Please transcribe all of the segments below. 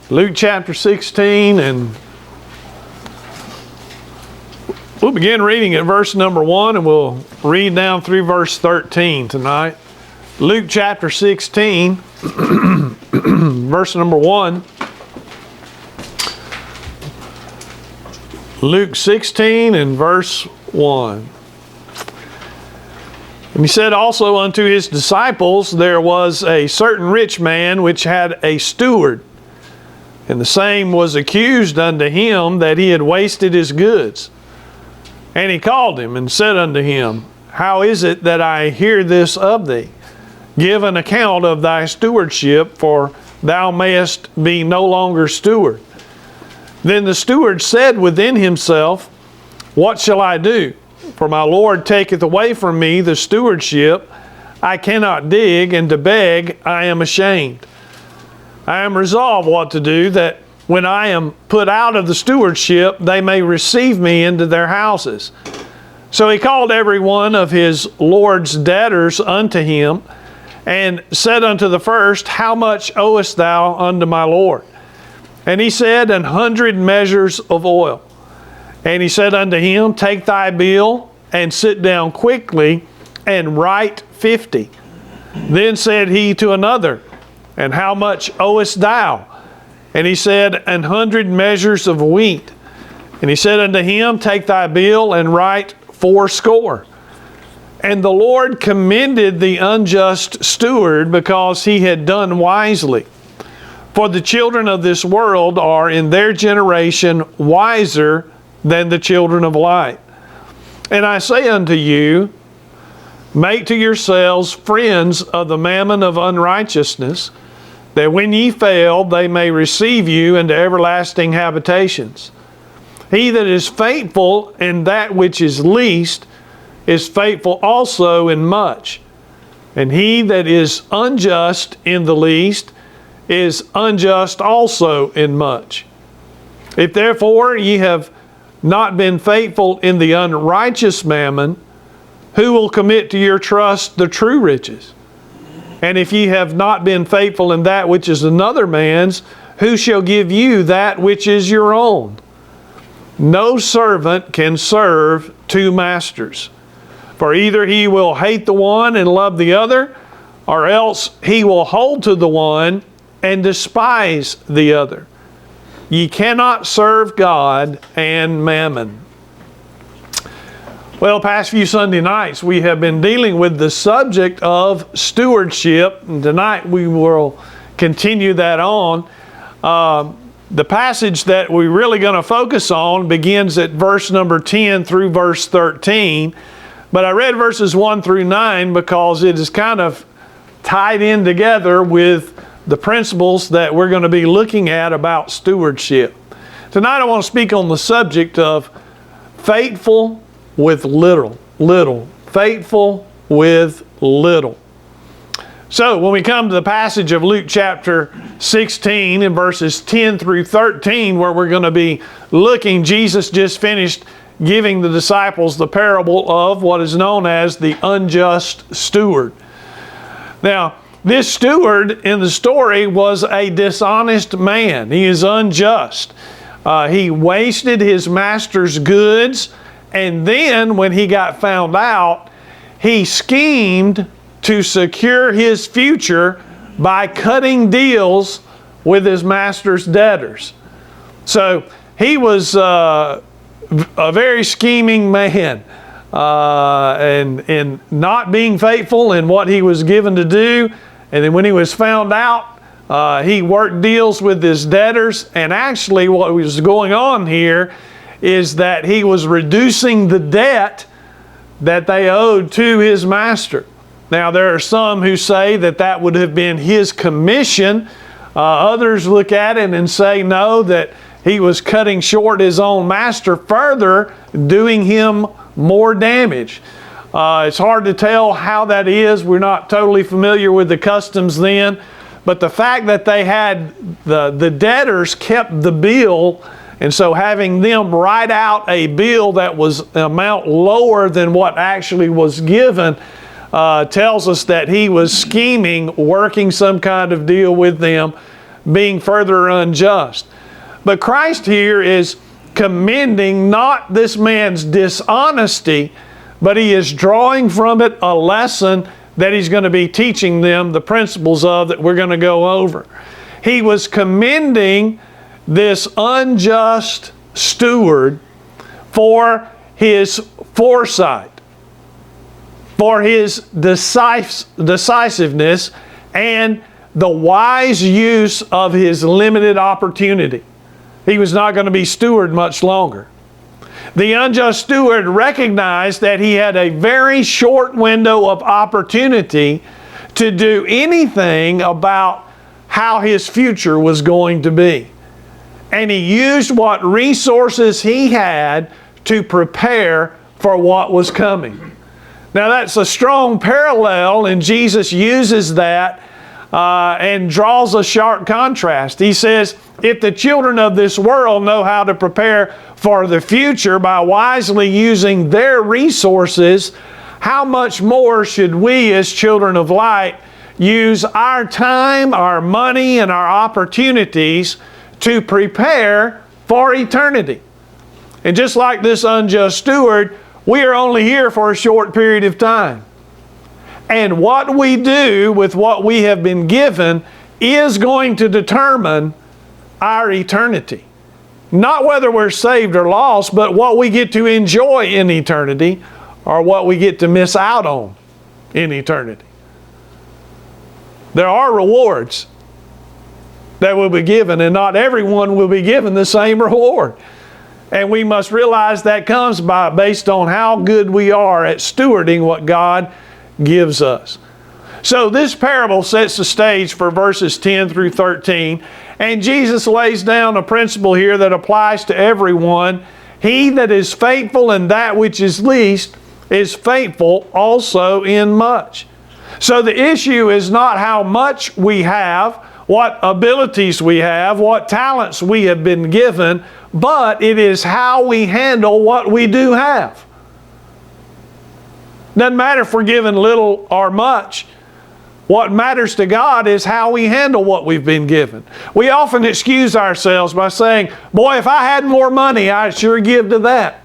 Luke chapter 16, and we'll begin reading at verse number 1, and we'll read down through verse 13 tonight. Luke chapter 16, verse number 1. Luke 16 and verse 1. And he said also unto his disciples, there was a certain rich man which had a steward, and the same was accused unto him that he had wasted his goods. And he called him and said unto him, How is it that I hear this of thee? Give an account of thy stewardship, for thou mayest be no longer steward. Then the steward said within himself, What shall I do? For my Lord taketh away from me the stewardship. I cannot dig, and to beg I am ashamed. I am resolved what to do, that when I am put out of the stewardship, they may receive me into their houses. So he called every one of his Lord's debtors unto him, and said unto the first, How much owest thou unto my Lord? And he said, 100 measures of oil. And he said unto him, Take thy bill, and sit down quickly, and write 50. Then said he to another, And how much owest thou? And he said, 100 measures of wheat. And he said unto him, Take thy bill, and write 80. And the Lord commended the unjust steward, because he had done wisely. For the children of this world are in their generation wiser than the children of light. And I say unto you, Make to yourselves friends of the mammon of unrighteousness, that when ye fail, they may receive you into everlasting habitations. He that is faithful in that which is least is faithful also in much. And he that is unjust in the least is unjust also in much. If therefore ye have not been faithful in the unrighteous mammon, who will commit to your trust the true riches? And if ye have not been faithful in that which is another man's, who shall give you that which is your own? No servant can serve two masters. For either he will hate the one and love the other, or else he will hold to the one and despise the other. Ye cannot serve God and mammon. Well, past few Sunday nights we have been dealing with the subject of stewardship, and tonight we will continue that on. The passage that we're really going to focus on begins at verse number 10 through verse 13. But I read verses 1 through 9 because it is kind of tied in together with the principles that we're going to be looking at about stewardship. Tonight I want to speak on the subject of faithful with little. Faithful with little. So when we come to the passage of Luke chapter 16 and verses 10 through 13, where we're going to be looking, Jesus just finished giving the disciples the parable of what is known as the unjust steward. Now, this steward in the story was a dishonest man. He is unjust. He wasted his master's goods, and then when he got found out, he schemed to secure his future by cutting deals with his master's debtors. So he was a very scheming man, and not being faithful in what he was given to do. And then when he was found out, he worked deals with his debtors. And actually what was going on here is that he was reducing the debt that they owed to his master. Now there are some who say that that would have been his commission. Others look at it and say no, that he was cutting short his own master, further doing him more damage. It's hard to tell how that is. We're not totally familiar with the customs then. But the fact that they had the debtors kept the bill, and so having them write out a bill that was an amount lower than what actually was given tells us that he was scheming, working some kind of deal with them being further unjust. But Christ here is commending not this man's dishonesty, but he is drawing from it a lesson that he's going to be teaching them the principles of that we're going to go over. He was commending this unjust steward for his foresight, for his decisiveness, and the wise use of his limited opportunity. He was not going to be steward much longer. The unjust steward recognized that he had a very short window of opportunity to do anything about how his future was going to be. And he used what resources he had to prepare for what was coming. Now that's a strong parallel, and Jesus uses that and draws a sharp contrast. He says, if the children of this world know how to prepare for the future by wisely using their resources, how much more should we as children of light use our time, our money, and our opportunities to prepare for eternity? And just like this unjust steward, we are only here for a short period of time. And what we do with what we have been given is going to determine our eternity. Not whether we're saved or lost, but what we get to enjoy in eternity or what we get to miss out on in eternity. There are rewards that will be given, and not everyone will be given the same reward. And we must realize that comes based on how good we are at stewarding what God gives us. So this parable sets the stage for verses 10 through 13. And Jesus lays down a principle here that applies to everyone. He that is faithful in that which is least is faithful also in much. So the issue is not how much we have, what abilities we have, what talents we have been given, but it is how we handle what we do have. Doesn't matter if we're given little or much. What matters to God is how we handle what we've been given. We often excuse ourselves by saying, boy, if I had more money, I'd sure give to that.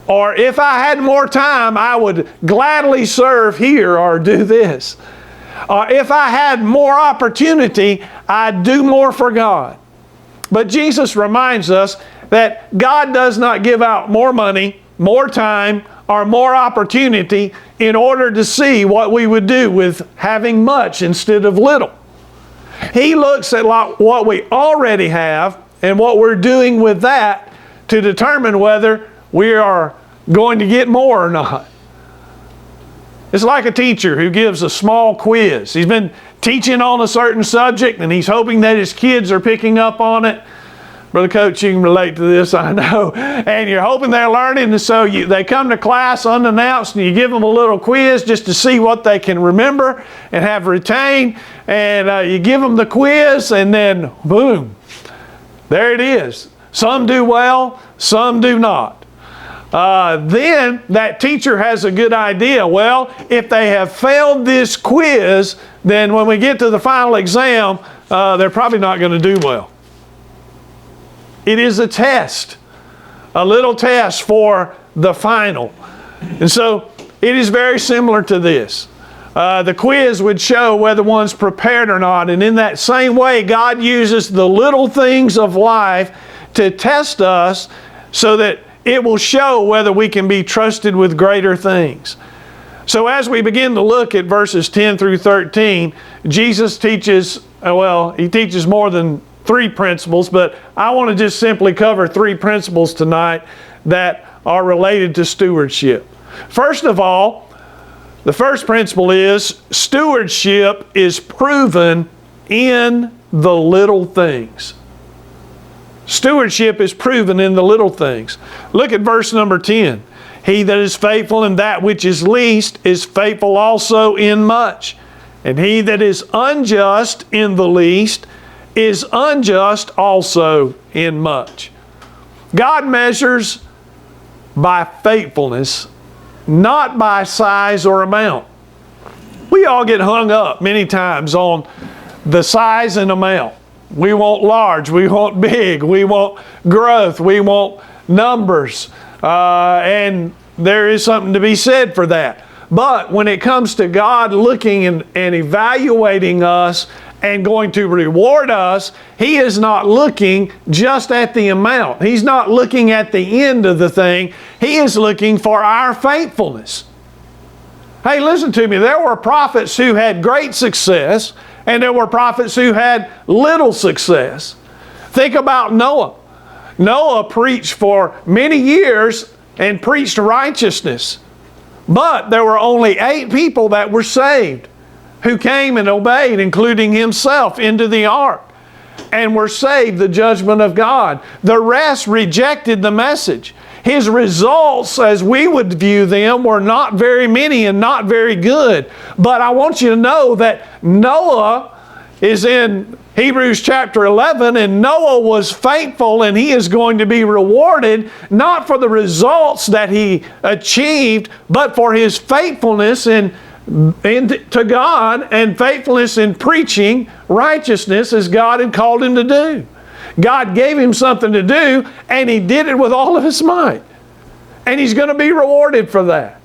Or if I had more time, I would gladly serve here or do this. Or if I had more opportunity, I'd do more for God. But Jesus reminds us that God does not give out more money, more time, or more opportunity in order to see what we would do with having much instead of little. He looks at what we already have and what we're doing with that to determine whether we are going to get more or not. It's like a teacher who gives a small quiz. He's been teaching on a certain subject and he's hoping that his kids are picking up on it. Brother Coach, you can relate to this, I know. And you're hoping they're learning, and so they come to class unannounced, and you give them a little quiz just to see what they can remember and have retained. And you give them the quiz, and then boom, there it is. Some do well, some do not. Then that teacher has a good idea. Well, if they have failed this quiz, then when we get to the final exam, they're probably not going to do well. It is a test, a little test for the final. And so it is very similar to this. The quiz would show whether one's prepared or not. And in that same way, God uses the little things of life to test us so that it will show whether we can be trusted with greater things. So as we begin to look at verses 10 through 13, Jesus teaches, he teaches more than 3 principles, but I want to just simply cover 3 principles tonight that are related to stewardship. First of all, the first principle is stewardship is proven in the little things. Stewardship is proven in the little things. Look at verse number 10. He that is faithful in that which is least is faithful also in much. And he that is unjust in the least is unjust also in much. God measures by faithfulness, not by size or amount. We all get hung up many times on the size and amount. We want large, we want big, we want growth, we want numbers. And there is something to be said for that. But when it comes to God looking and evaluating us and going to reward us, He is not looking just at the amount. He's not looking at the end of the thing. He is looking for our faithfulness. Hey, listen to me. There were prophets who had great success, and there were prophets who had little success. Think about Noah. Noah preached for many years and preached righteousness. But there were only 8 people that were saved who came and obeyed, including himself, into the ark and were saved the judgment of God. The rest rejected the message. His results, as we would view them, were not very many and not very good. But I want you to know that Noah is in Hebrews chapter 11, and Noah was faithful, and he is going to be rewarded not for the results that he achieved, but for his faithfulness to God and faithfulness in preaching righteousness as God had called him to do. God gave him something to do, and he did it with all of his might. And he's going to be rewarded for that.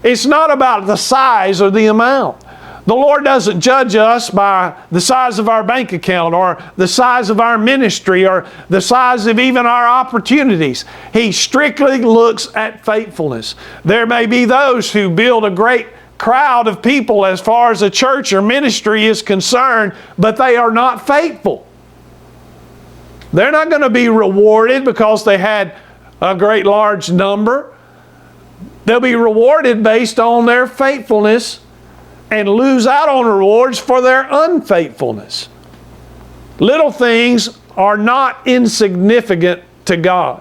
It's not about the size or the amount. The Lord doesn't judge us by the size of our bank account or the size of our ministry or the size of even our opportunities. He strictly looks at faithfulness. There may be those who build a great crowd of people as far as a church or ministry is concerned, but they are not faithful. They're not going to be rewarded because they had a great large number. They'll be rewarded based on their faithfulness and lose out on rewards for their unfaithfulness. Little things are not insignificant to God.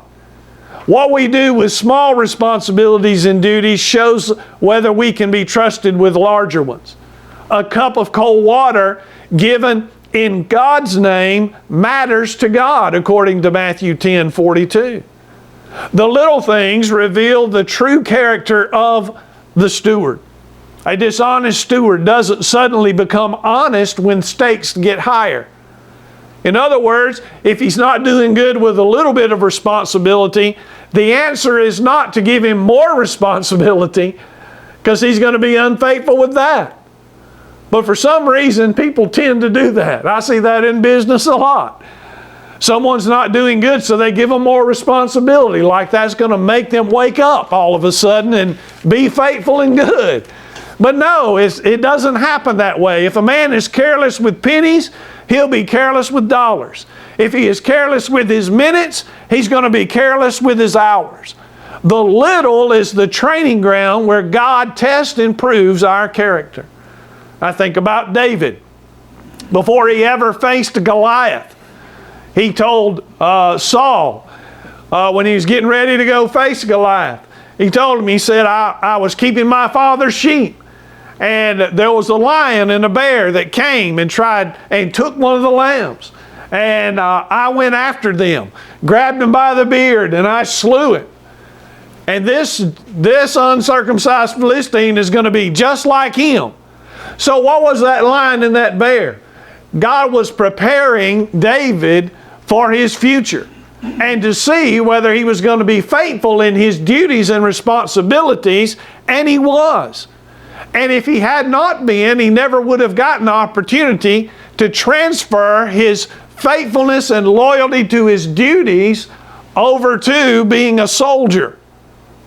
What we do with small responsibilities and duties shows whether we can be trusted with larger ones. A cup of cold water given in God's name matters to God, according to Matthew 10:42. The little things reveal the true character of the steward. A dishonest steward doesn't suddenly become honest when stakes get higher. In other words, if he's not doing good with a little bit of responsibility, the answer is not to give him more responsibility, because he's going to be unfaithful with that. But for some reason, people tend to do that. I see that in business a lot. Someone's not doing good, so they give them more responsibility, like that's going to make them wake up all of a sudden and be faithful and good. But no, it doesn't happen that way. If a man is careless with pennies, he'll be careless with dollars. If he is careless with his minutes, he's going to be careless with his hours. The little is the training ground where God tests and proves our character. I think about David. Before he ever faced Goliath, he told Saul, when he was getting ready to go face Goliath, he told him, he said, I was keeping my father's sheep, and there was a lion and a bear that came and tried and took one of the lambs. And I went after them, grabbed him by the beard, and I slew him. And this uncircumcised Philistine is going to be just like him. So what was that lion and that bear? God was preparing David for his future and to see whether he was going to be faithful in his duties and responsibilities, and he was. And if he had not been, he never would have gotten the opportunity to transfer his faithfulness and loyalty to his duties over to being a soldier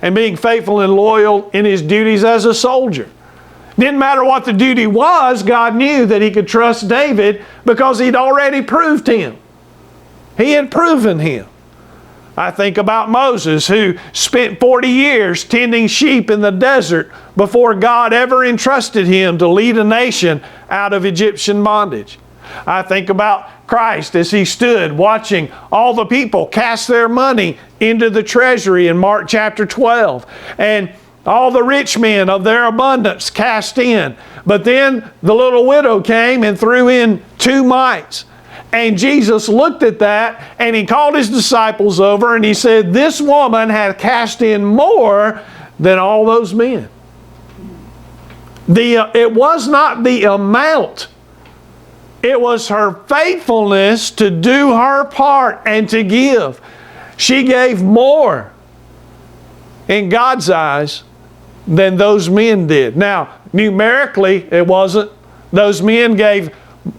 and being faithful and loyal in his duties as a soldier. Didn't matter what the duty was, God knew that he could trust David because he'd already proved him. He had proven him. I think about Moses, who spent 40 years tending sheep in the desert before God ever entrusted him to lead a nation out of Egyptian bondage. I think about Christ as he stood watching all the people cast their money into the treasury in Mark chapter 12. And all the rich men of their abundance cast in. But then the little widow came and threw in 2 mites. And Jesus looked at that and he called his disciples over and he said, this woman had cast in more than all those men. It was not the amount It was her faithfulness to do her part and to give. She gave more in God's eyes than those men did. Now, numerically, it wasn't. Those men gave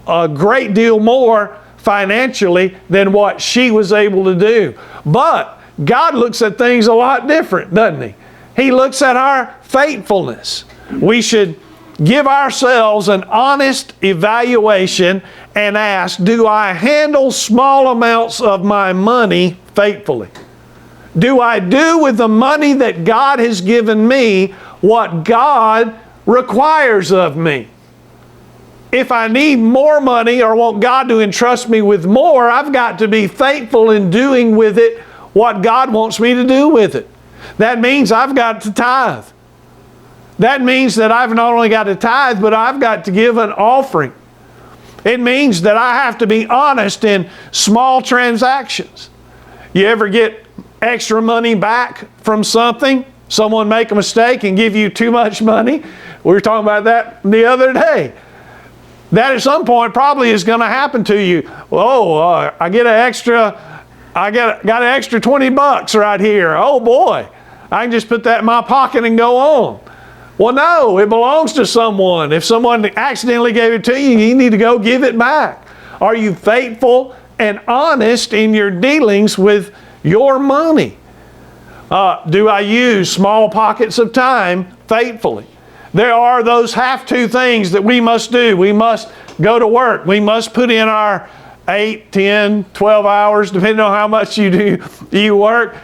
a great deal more financially than what she was able to do. But God looks at things a lot different, doesn't He? He looks at our faithfulness. We should give ourselves an honest evaluation and ask, do I handle small amounts of my money faithfully? Do I do with the money that God has given me what God requires of me? If I need more money or want God to entrust me with more, I've got to be faithful in doing with it what God wants me to do with it. That means I've got to tithe. That means that I've not only got to tithe, but I've got to give an offering. It means that I have to be honest in small transactions. You ever get extra money back from something? Someone make a mistake and give you too much money? We were talking about that the other day. That at some point probably is going to happen to you. I got an extra 20 bucks right here. Oh boy, I can just put that in my pocket and go on. Well, no, it belongs to someone. If someone accidentally gave it to you, you need to go give it back. Are you faithful and honest in your dealings with your money? Do I use small pockets of time faithfully? There are those have-to things that we must do. We must go to work. We must put in our 8, 10, 12 hours, depending on how much you work.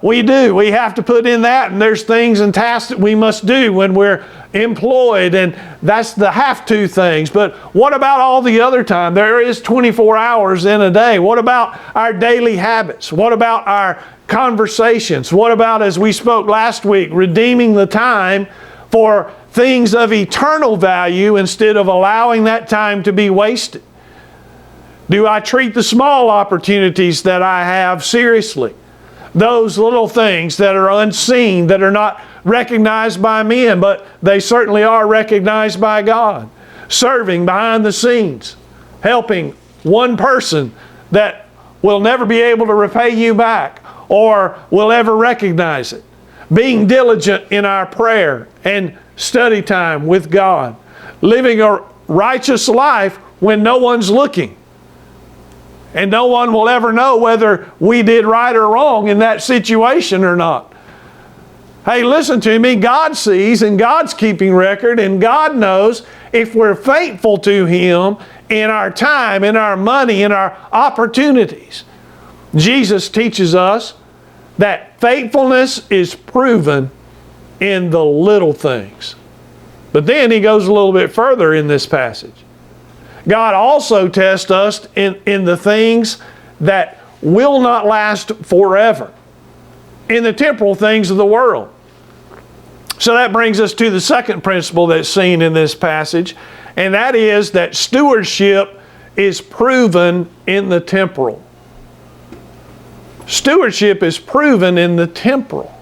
We do. We have to put in that, and there's things and tasks that we must do when we're employed, and that's the have-to things. But what about all the other time? There is 24 hours in a day. What about our daily habits? What about our conversations? What about, as we spoke last week, redeeming the time for things of eternal value instead of allowing that time to be wasted? Do I treat the small opportunities that I have seriously? Those little things that are unseen, that are not recognized by men, but they certainly are recognized by God. Serving behind the scenes, helping one person that will never be able to repay you back or will ever recognize it. Being diligent in our prayer and study time with God. Living a righteous life when no one's looking. And no one will ever know whether we did right or wrong in that situation or not. Hey, listen to me. God sees and God's keeping record, and God knows if we're faithful to Him in our time, in our money, in our opportunities. Jesus teaches us that faithfulness is proven in the little things. But then He goes a little bit further in this passage. God also tests us in the things that will not last forever, in the temporal things of the world. So that brings us to the second principle that's seen in this passage, and that is that stewardship is proven in the temporal. Stewardship is proven in the temporal.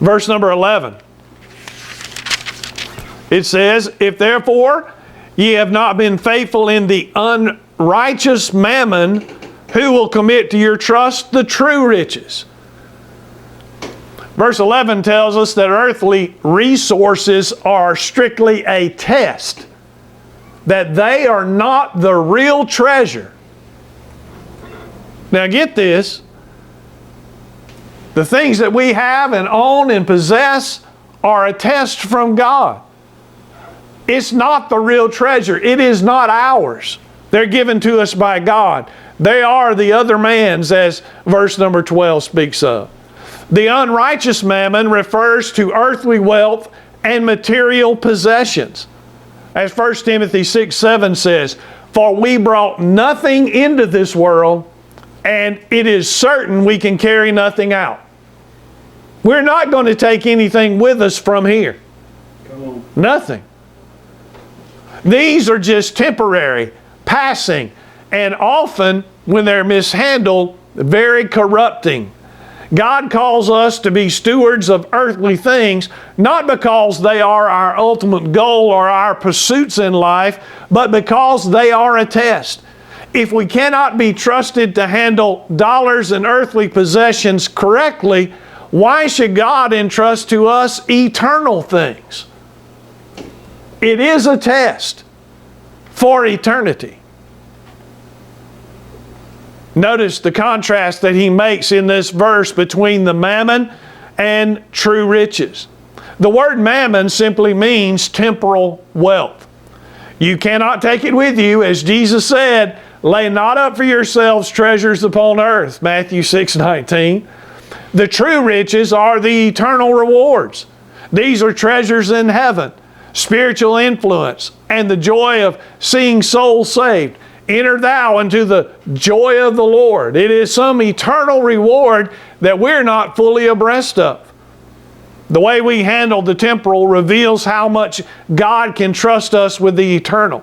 Verse number 11. It says, "If therefore ye have not been faithful in the unrighteous mammon, who will commit to your trust the true riches?" Verse 11 tells us that earthly resources are strictly a test, that they are not the real treasure. Now get this, the things that we have and own and possess are a test from God. It's not the real treasure. It is not ours. They're given to us by God. They are the other man's, as verse number 12 speaks of. The unrighteous mammon refers to earthly wealth and material possessions. As 1 Timothy 6:7 says, "For we brought nothing into this world, and it is certain we can carry nothing out." We're not going to take anything with us from here. Nothing. These are just temporary, passing, and often, when they're mishandled, very corrupting. God calls us to be stewards of earthly things, not because they are our ultimate goal or our pursuits in life, but because they are a test. If we cannot be trusted to handle dollars and earthly possessions correctly, why should God entrust to us eternal things? It is a test for eternity. Notice the contrast that he makes in this verse between the mammon and true riches. The word mammon simply means temporal wealth. You cannot take it with you, as Jesus said, lay not up for yourselves treasures upon earth, Matthew 6:19. The true riches are the eternal rewards. These are treasures in heaven, spiritual influence, and the joy of seeing souls saved. Enter thou into the joy of the Lord. It is some eternal reward that we're not fully abreast of. The way we handle the temporal reveals how much God can trust us with the eternal.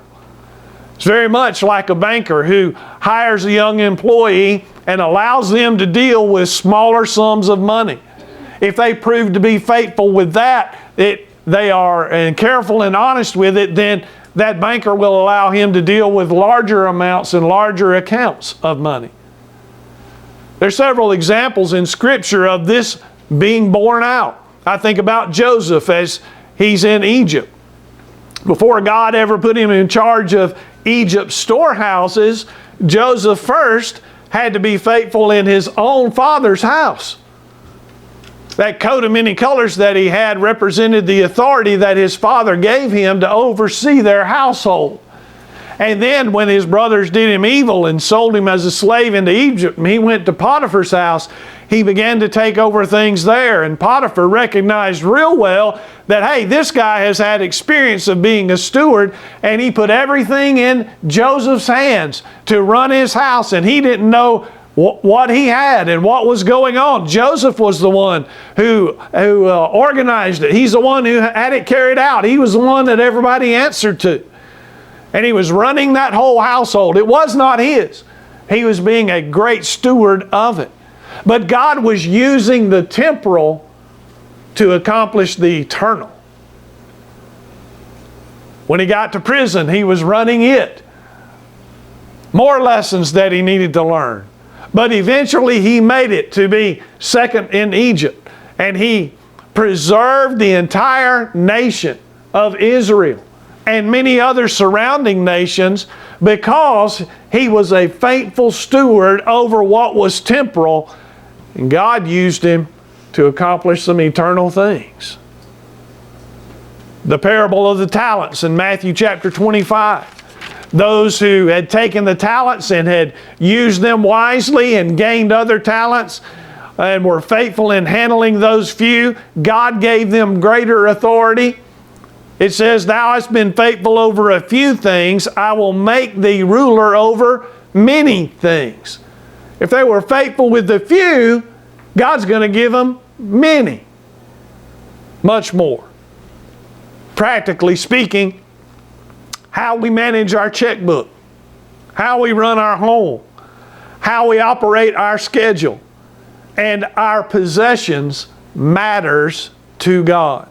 It's very much like a banker who hires a young employee and allows them to deal with smaller sums of money. If they prove to be faithful with that, they are careful and honest with it, then that banker will allow him to deal with larger amounts and larger accounts of money. There's several examples in Scripture of this being borne out. I think about Joseph as he's in Egypt. Before God ever put him in charge of Egypt's storehouses, Joseph first had to be faithful in his own father's house. That coat of many colors that he had represented the authority that his father gave him to oversee their household. And then when his brothers did him evil and sold him as a slave into Egypt, and he went to Potiphar's house, he began to take over things there. And Potiphar recognized real well that, hey, this guy has had experience of being a steward, and he put everything in Joseph's hands to run his house, and he didn't know what he had and what was going on. Joseph was the one who organized it. He's the one who had it carried out. He was the one that everybody answered to. And he was running that whole household. It was not his. He was being a great steward of it. But God was using the temporal to accomplish the eternal. When he got to prison, he was running it. More lessons that he needed to learn. But eventually he made it to be second in Egypt. And he preserved the entire nation of Israel and many other surrounding nations because he was a faithful steward over what was temporal. And God used him to accomplish some eternal things. The parable of the talents in Matthew chapter 25. Those who had taken the talents and had used them wisely and gained other talents and were faithful in handling those few, God gave them greater authority. It says, "Thou hast been faithful over a few things, I will make thee ruler over many things." If they were faithful with the few, God's going to give them many. Much more. Practically speaking, how we manage our checkbook, how we run our home, how we operate our schedule, and our possessions matters to God.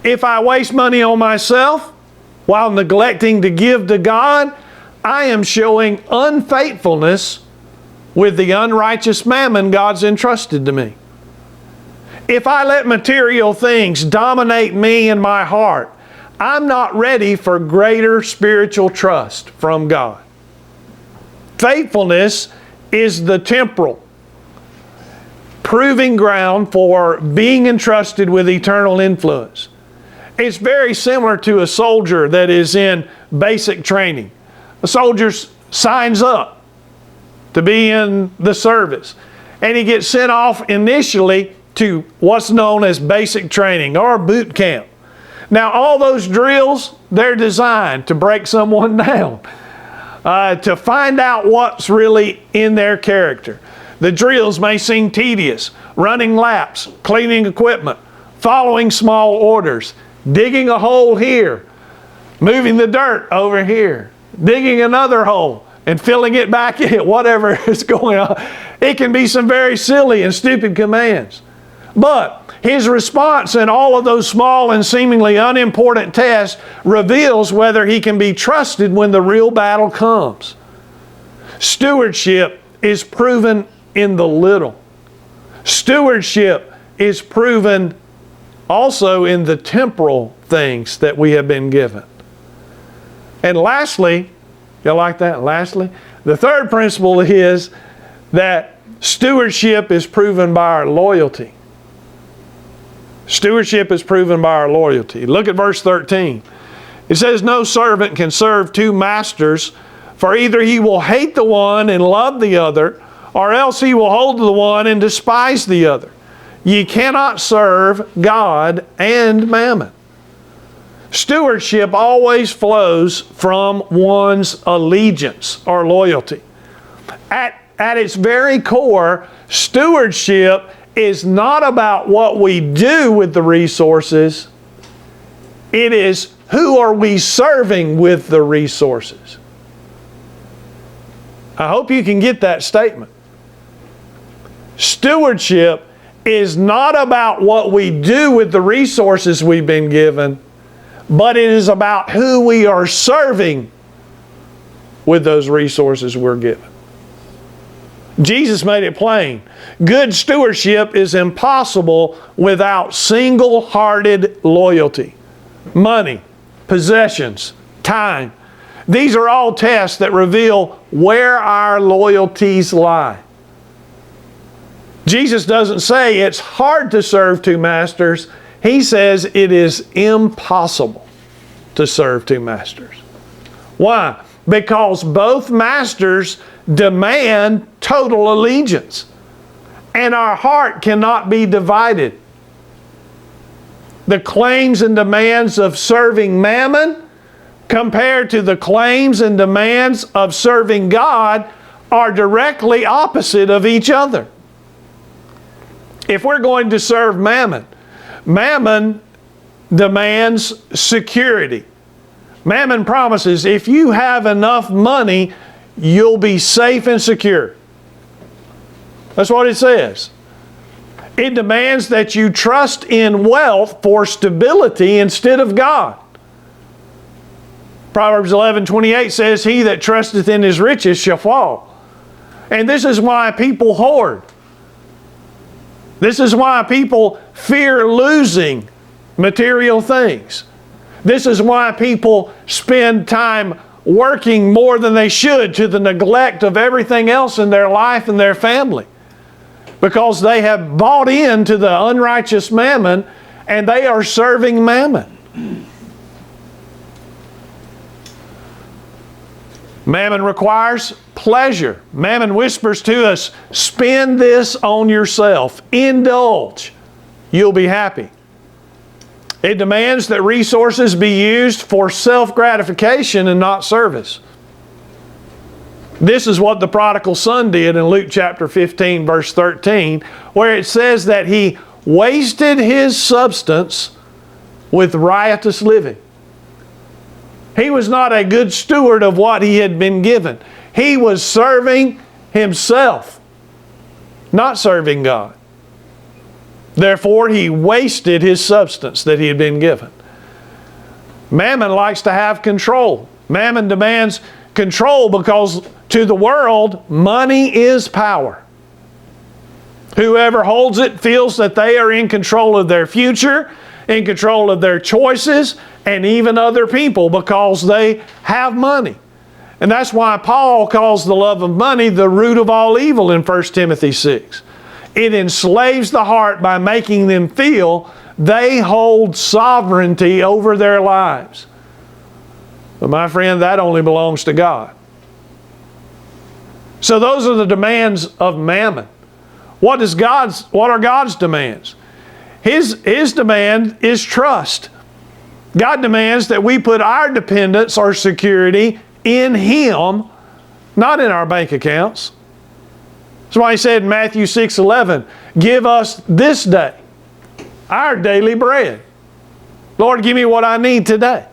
If I waste money on myself while neglecting to give to God, I am showing unfaithfulness with the unrighteous mammon God's entrusted to me. If I let material things dominate me and my heart, I'm not ready for greater spiritual trust from God. Faithfulness is the temporal proving ground for being entrusted with eternal influence. It's very similar to a soldier that is in basic training. A soldier signs up to be in the service, and he gets sent off initially to what's known as basic training or boot camp. Now, all those drills, they're designed to break someone down, to find out what's really in their character. The drills may seem tedious: running laps, cleaning equipment, following small orders, digging a hole here, moving the dirt over here, digging another hole, and filling it back in, whatever is going on. It can be some very silly and stupid commands. But his response in all of those small and seemingly unimportant tests reveals whether he can be trusted when the real battle comes. Stewardship is proven in the little. Stewardship is proven also in the temporal things that we have been given. And lastly, you like that? Lastly, the third principle is that stewardship is proven by our loyalty. Stewardship is proven by our loyalty. Look at verse 13. It says, "No servant can serve two masters, for either he will hate the one and love the other, or else he will hold to the one and despise the other. Ye cannot serve God and mammon." Stewardship always flows from one's allegiance or loyalty. At its very core, stewardship is not about what we do with the resources. It is who are we serving with the resources. I hope you can get that statement. Stewardship is not about what we do with the resources we've been given, but it is about who we are serving with those resources we're given. Jesus made it plain. Good stewardship is impossible without single-hearted loyalty. Money, possessions, time. These are all tests that reveal where our loyalties lie. Jesus doesn't say it's hard to serve two masters. He says it is impossible to serve two masters. Why? Because both masters demand total allegiance, and our heart cannot be divided. The claims and demands of serving mammon compared to the claims and demands of serving God are directly opposite of each other. If we're going to serve mammon, mammon demands security. Mammon promises if you have enough money, you'll be safe and secure. That's what it says. It demands that you trust in wealth for stability instead of God. Proverbs 11:28 says, "He that trusteth in his riches shall fall." And this is why people hoard. This is why people fear losing material things. This is why people spend time working more than they should to the neglect of everything else in their life and their family. Because they have bought into the unrighteous mammon and they are serving mammon. Mammon requires pleasure. Mammon whispers to us, spend this on yourself. Indulge. You'll be happy. It demands that resources be used for self-gratification and not service. This is what the prodigal son did in Luke chapter 15, verse 13, where it says that he wasted his substance with riotous living. He was not a good steward of what he had been given. He was serving himself, not serving God. Therefore, he wasted his substance that he had been given. Mammon likes to have control. Mammon demands control because to the world, money is power. Whoever holds it feels that they are in control of their future, in control of their choices, and even other people because they have money. And that's why Paul calls the love of money the root of all evil in 1 Timothy 6. It enslaves the heart by making them feel they hold sovereignty over their lives. But my friend, that only belongs to God. So those are the demands of mammon. What are God's demands? His demand is trust. God demands that we put our dependence or security in Him, not in our bank accounts. That's why He said in Matthew 6:11, give us this day our daily bread. Lord, give me what I need today.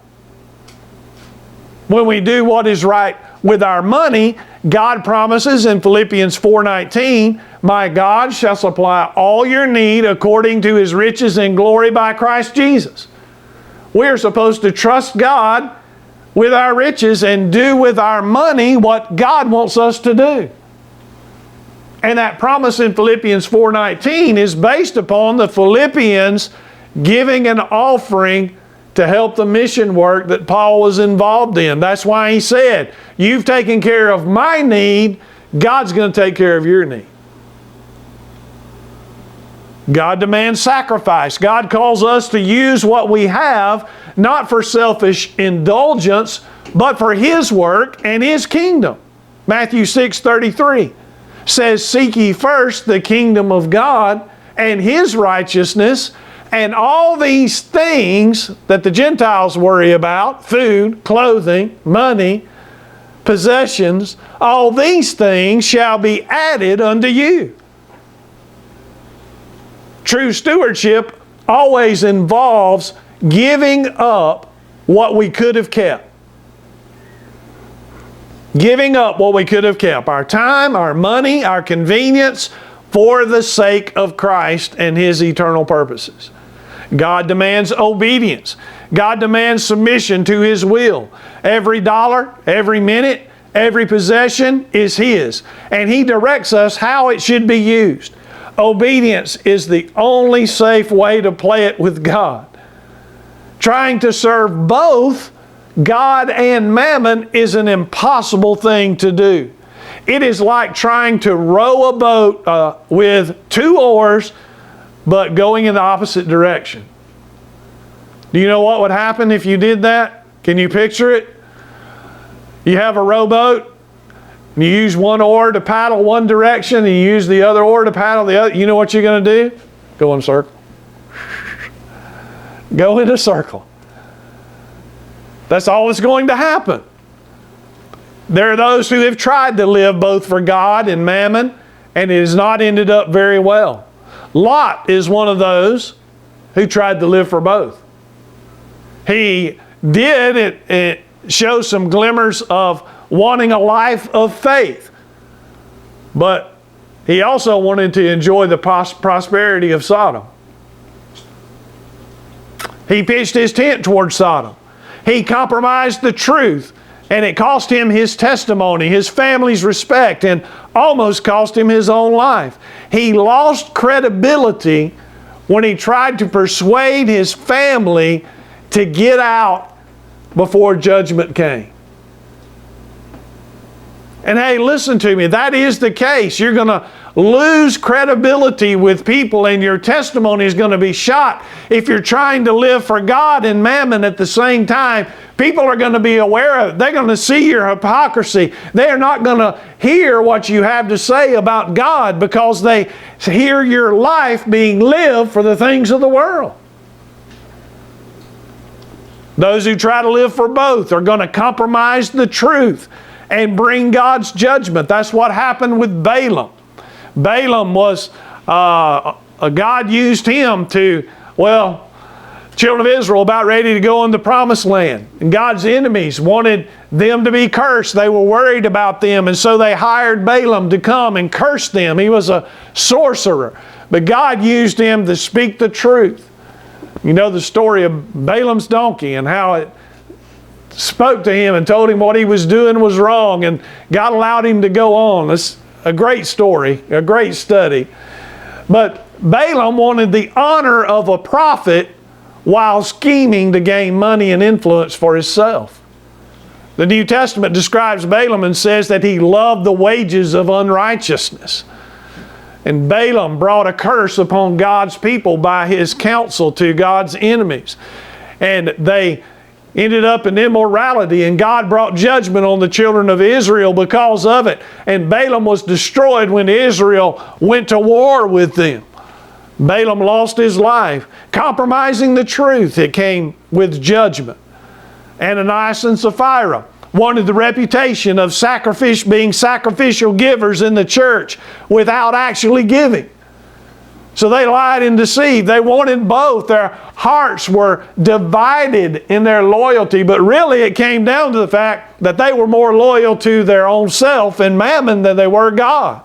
When we do what is right With our money, God promises in Philippians 4:19, "My God shall supply all your need according to His riches in glory by Christ Jesus." We're supposed to trust God with our riches and do with our money what God wants us to do. And that promise in Philippians 4:19 is based upon the Philippians giving an offering to help the mission work that Paul was involved in. That's why he said, "You've taken care of my need, God's going to take care of your need." God demands sacrifice. God calls us to use what we have, not for selfish indulgence, but for His work and His kingdom. Matthew 6:33 says, "Seek ye first the kingdom of God and His righteousness, and all these things that the Gentiles worry about, food, clothing, money, possessions, all these things shall be added unto you." True stewardship always involves giving up what we could have kept. Giving up what we could have kept. Our time, our money, our convenience, for the sake of Christ and His eternal purposes. God demands obedience. God demands submission to His will. Every dollar, every minute, every possession is His. And He directs us how it should be used. Obedience is the only safe way to play it with God. Trying to serve both God and mammon is an impossible thing to do. It is like trying to row a boat with two oars, but going in the opposite direction. Do you know what would happen if you did that? Can you picture it? You have a rowboat, and you use one oar to paddle one direction, and you use the other oar to paddle the other. You know what you're going to do? Go in a circle. Go in a circle. That's all that's going to happen. There are those who have tried to live both for God and mammon, and it has not ended up very well. Lot is one of those who tried to live for both. He did it shows some glimmers of wanting a life of faith, but he also wanted to enjoy the prosperity of Sodom. He pitched his tent toward Sodom. He compromised the truth, and it cost him his testimony, his family's respect, and almost cost him his own life. He lost credibility when he tried to persuade his family to get out before judgment came. And hey, listen to me, that is the case. You're going to lose credibility with people, and your testimony is going to be shot if you're trying to live for God and mammon at the same time. People are going to be aware of it. They're going to see your hypocrisy. They are not going to hear what you have to say about God because they hear your life being lived for the things of the world. Those who try to live for both are going to compromise the truth and bring God's judgment. That's what happened with Balaam. Balaam was, God used him to, children of Israel about ready to go in the promised land. And God's enemies wanted them to be cursed. They were worried about them, and so they hired Balaam to come and curse them. He was a sorcerer. But God used him to speak the truth. You know the story of Balaam's donkey and how it spoke to him and told him what he was doing was wrong, and God allowed him to go on. It's a great story, a great study. But Balaam wanted the honor of a prophet while scheming to gain money and influence for himself. The New Testament describes Balaam and says that he loved the wages of unrighteousness. And Balaam brought a curse upon God's people by his counsel to God's enemies. And they ended up in immorality, and God brought judgment on the children of Israel because of it. And Balaam was destroyed when Israel went to war with them. Balaam lost his life. Compromising the truth, it came with judgment. Ananias and Sapphira wanted the reputation of being sacrificial givers in the church without actually giving. So they lied and deceived. They wanted both. Their hearts were divided in their loyalty, but really it came down to the fact that they were more loyal to their own self and mammon than they were God.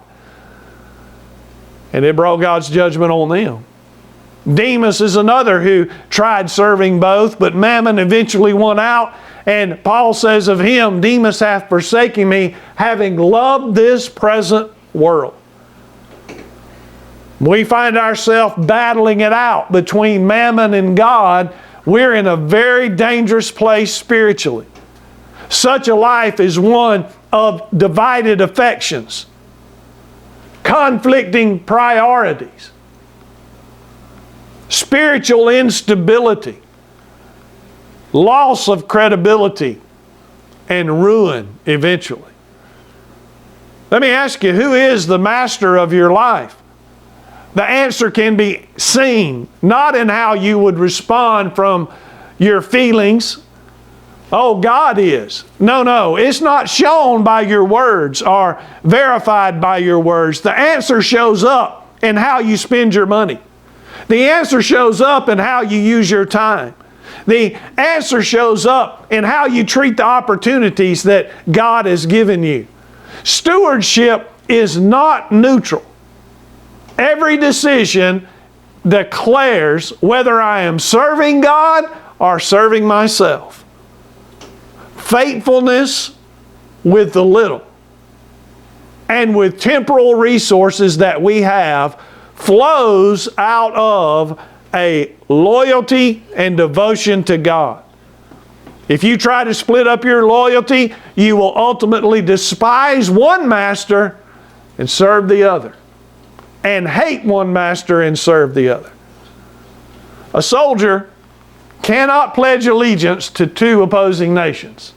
And it brought God's judgment on them. Demas is another who tried serving both, but mammon eventually won out. And Paul says of him, Demas hath forsaken me, having loved this present world. We find ourselves battling it out between mammon and God. We're in a very dangerous place spiritually. Such a life is one of divided affections, conflicting priorities, spiritual instability, loss of credibility, and ruin eventually. Let me ask you, who is the master of your life? The answer can be seen, not in how you would respond from your feelings. Oh, God is. No, it's not shown by your words or verified by your words. The answer shows up in how you spend your money. The answer shows up in how you use your time. The answer shows up in how you treat the opportunities that God has given you. Stewardship is not neutral. Every decision declares whether I am serving God or serving myself. Faithfulness with the little and with temporal resources that we have flows out of a loyalty and devotion to God. If you try to split up your loyalty, you will ultimately despise one master and serve the other, and hate one master and serve the other. A soldier cannot pledge allegiance to two opposing nations.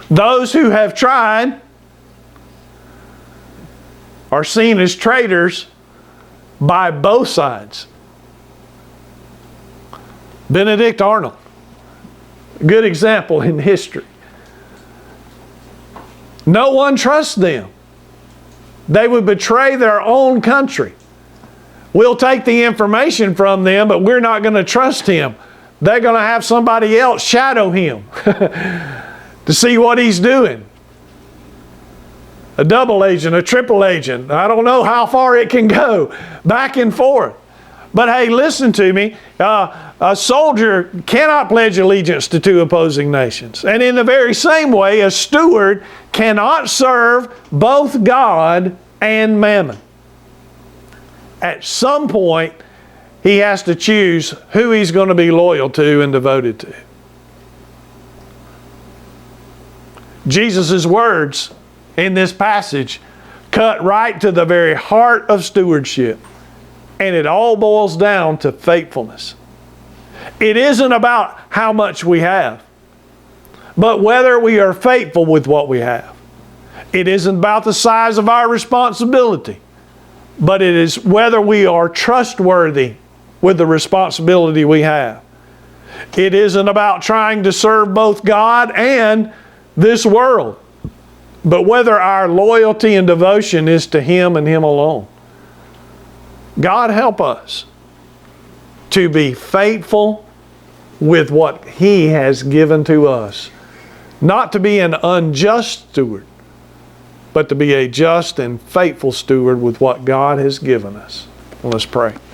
Those who have tried are seen as traitors by both sides. Benedict Arnold, a good example in history. No one trusts them. They would betray their own country. We'll take the information from them, but we're not going to trust him. They're going to have somebody else shadow him to see what he's doing. A double agent, a triple agent. I don't know how far it can go, back and forth. But hey, listen to me. A soldier cannot pledge allegiance to two opposing nations. And in the very same way, a steward cannot serve both God and mammon. At some point, he has to choose who he's going to be loyal to and devoted to. Jesus' words in this passage cut right to the very heart of stewardship. And it all boils down to faithfulness. It isn't about how much we have, but whether we are faithful with what we have. It isn't about the size of our responsibility, but it is whether we are trustworthy with the responsibility we have. It isn't about trying to serve both God and this world, but whether our loyalty and devotion is to Him and Him alone. God help us to be faithful with what He has given to us. Not to be an unjust steward, but to be a just and faithful steward with what God has given us. Let's pray.